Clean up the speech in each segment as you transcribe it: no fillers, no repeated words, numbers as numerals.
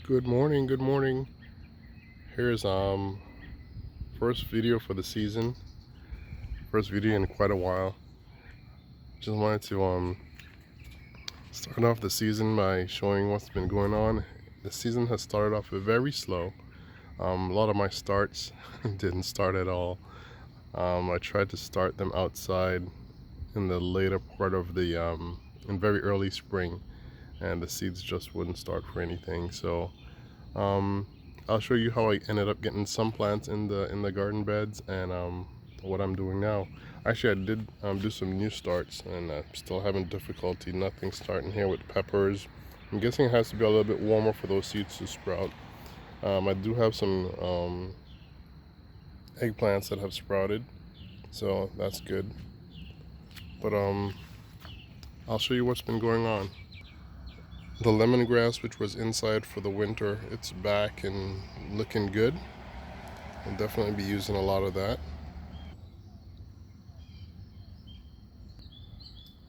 Good morning, good morning. Here's first video for the season. First video in quite a while. Just wanted to start off the season by showing what's been going on. The season has started off very slow. A lot of my starts didn't start at all. I tried to start them outside in the later part of the in very early spring, and the seeds just wouldn't start for anything. So Um, I'll show you how I ended up getting some plants in the garden beds and what I'm doing now. Actually, I did do some new starts, and I'm still having difficulty. Nothing starting here with peppers. I'm guessing it has to be a little bit warmer for those seeds to sprout. I do have some eggplants that have sprouted, so that's good. But I'll show you what's been going on. The lemongrass, which was inside for the winter, it's back and looking good. I'll definitely be using a lot of that.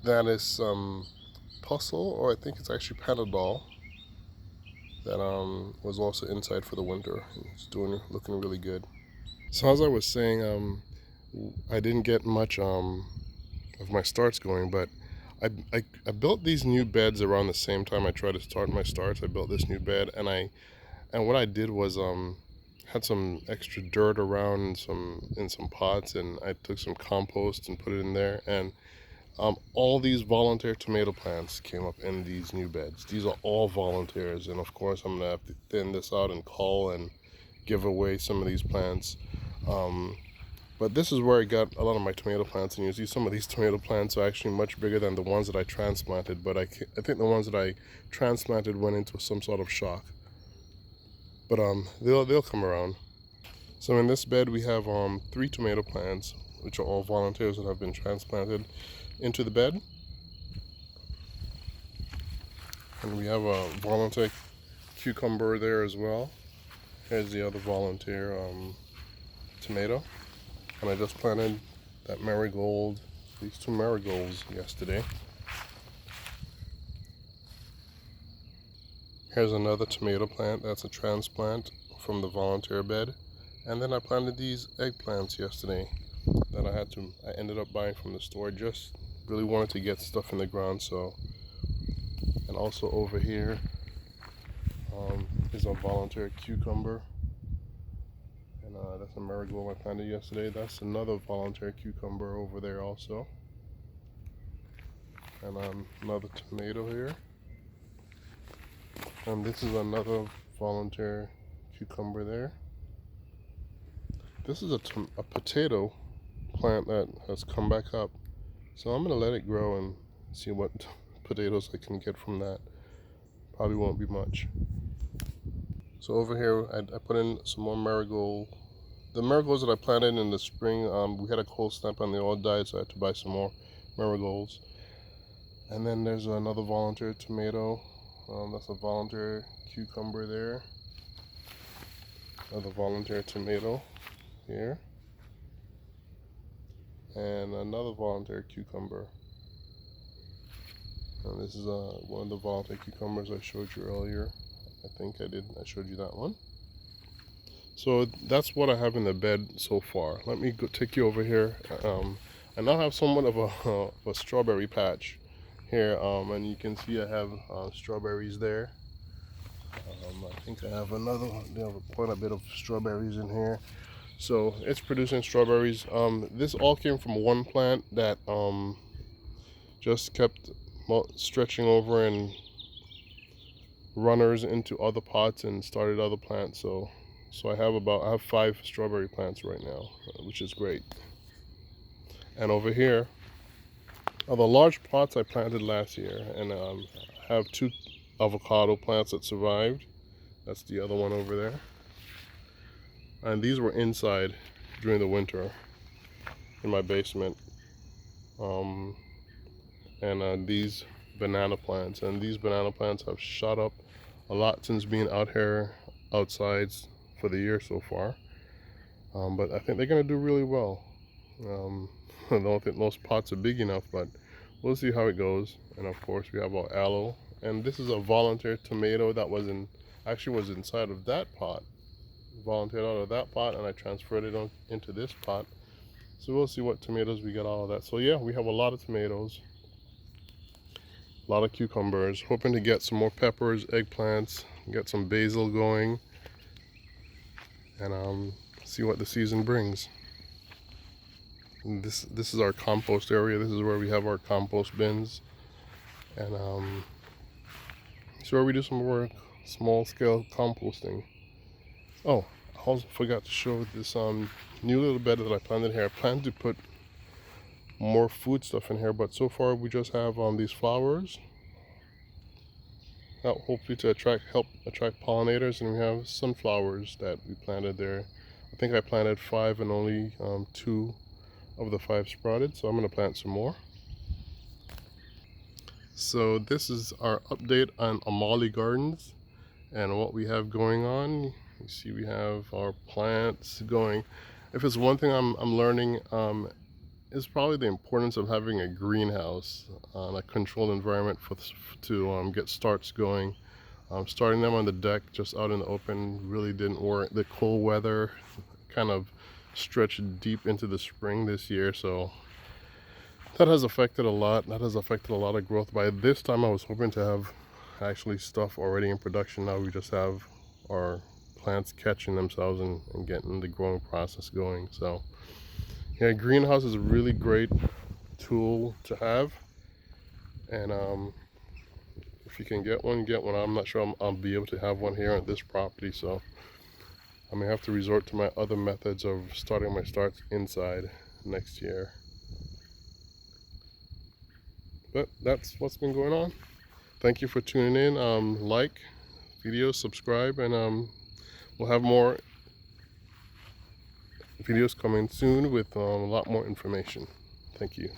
That is some Puzzle, or I think it's actually Panadol, that was also inside for the winter. It's looking really good. So as I was saying, I didn't get much of my starts going, but I built these new beds around the same time I tried to start my starts. I built this new bed, and what I did was had some extra dirt around in some pots, and I took some compost and put it in there, and all these volunteer tomato plants came up in these new beds. These are all volunteers, and of course I'm gonna have to thin this out and cull and give away some of these plants. Um, but this is where I got a lot of my tomato plants, and you see some of these tomato plants are actually much bigger than the ones that I transplanted, but I think the ones that I transplanted went into some sort of shock. But they'll come around. So in this bed we have 3 tomato plants, which are all volunteers that have been transplanted into the bed. And we have a volunteer cucumber there as well. Here's the other volunteer tomato. And I just planted that marigold, these 2 marigolds yesterday. Here's another tomato plant. That's a transplant from the volunteer bed. And then I planted these eggplants yesterday that I ended up buying from the store. Just really wanted to get stuff in the ground. So, and also over here is a volunteer cucumber. And that's a marigold I planted yesterday. That's another volunteer cucumber over there also. And another tomato here. And this is another volunteer cucumber there. This is a potato plant that has come back up. So I'm going to let it grow and see what potatoes I can get from that. Probably won't be much. So over here I put in some more marigold. The marigolds that I planted in the spring, we had a cold snap and they all died, so I had to buy some more marigolds. And then there's another volunteer tomato. That's a volunteer cucumber there. Another volunteer tomato here. And another volunteer cucumber. And this is one of the volunteer cucumbers I showed you earlier. I showed you that one. So that's what I have in the bed so far. Let me take you over here. I now have somewhat of a strawberry patch here, and you can see I have strawberries there. I think I have quite a bit of strawberries in here. So it's producing strawberries. This all came from one plant that just kept stretching over and runners into other pots and started other plants. So I have 5 strawberry plants right now, which is great. And over here are the large pots I planted last year, and I have 2 avocado plants that survived. That's the other one over there. And these were inside during the winter in my basement. And these banana plants, and these banana plants have shot up a lot since being out here outside for the year so far. But I think they're gonna do really well. I don't think most pots are big enough, but we'll see how it goes. And of course we have our aloe, and this is a volunteer tomato that was in actually was inside of that pot, volunteered out of that pot, and I transferred it on into this pot. So we'll see what tomatoes we get out of that. So yeah, we have a lot of tomatoes, a lot of cucumbers, hoping to get some more peppers, eggplants, get some basil going, and see what the season brings. And this is our compost area. This is where we have our compost bins, and it's where we do some work, small scale composting. Oh, I also forgot to show this new little bed that I planted here. I plan to put more food stuff in here, but so far we just have these flowers, hopefully to help attract pollinators, and we have sunflowers that we planted there. I think I planted 5 and only 2 of the 5 sprouted, so I'm going to plant some more. So this is our update on Amali Gardens and what we have going on. You see we have our plants going. If it's one thing I'm learning, is probably the importance of having a greenhouse on a controlled environment to get starts going. Starting them on the deck just out in the open really didn't work. The cold weather kind of stretched deep into the spring this year, so that has affected a lot. That has affected a lot of growth. By this time I was hoping to have actually stuff already in production. Now we just have our plants catching themselves and getting the growing process going. So yeah, greenhouse is a really great tool to have, and if you can get one, get one. I'm not sure I'll be able to have one here on this property, so I may have to resort to my other methods of starting my starts inside next year. But that's what's been going on. Thank you for tuning in. Like videos, subscribe, and we'll have more videos coming soon with a lot more information. Thank you.